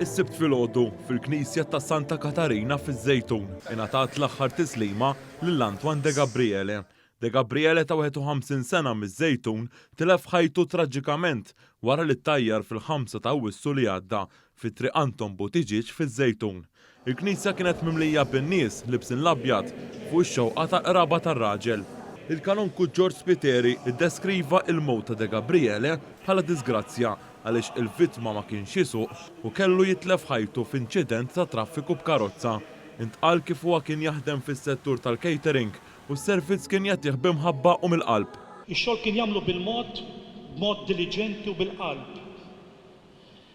Is-sibt filgħodu fil-Knisja ta' Santa Katarina fiż-Żejtun ingħatat l-aħħar tislima lil Antoine De Gabriele. De Gabriele ta' 51 sena miż-Żejtun tilef ħajtu traġikament wara li ttajjar fil-5 ta' Awwissu li għadda fit-triq Anton Butiġiġ fiż-Żejtun. Il-Knisja kienet mimlija bin-nies libsin l-abjad fuq ix-xewqa ta' qraba tar-raġel. Il-kanonku George Spiteri iddeskriva il-mowt ta' De Gabriele bħala disgrazzja għaliex il-vittma ma kienx jisuq u kellu jitlef ħajtu f'inċident ta' traffiku b'karozza. Intqal kif huwa kien jaħdem fis-settur tal-catering u s-servizz kien jagħtih b'imħabba u mill-qalb. Ix-xogħol kien jagħmlu b'mod diligenti u bil-qalb.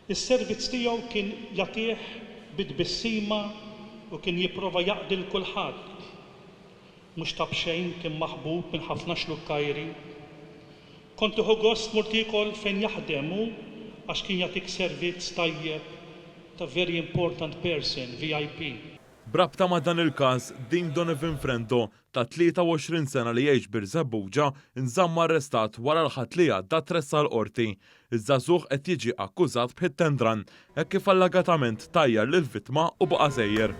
Is-servizz tiegħu kien jagħtih bit-tbissima u kien jipprova jaqdil kulħadd. Mhux ta' bxejn kien maħbub minn ħafna xlukkajri. Kont tieħu gost murt ikol fejn jaħdem għax kien jagħtik servizz tajjeb ta' very important person, VIP. Brabta ma' dan il-każ, Dean Donovan Frendo ta' 23 sena li jgħix bir-Żebbuġa inżamm arrestat wara l-ħadd li għadda tressa l-qorti. Iż-żagħżugħ qed jiġi akkużat b'ħitt tendran hekk kif allagatament tajjar lill-vittma u baqa' sejjer.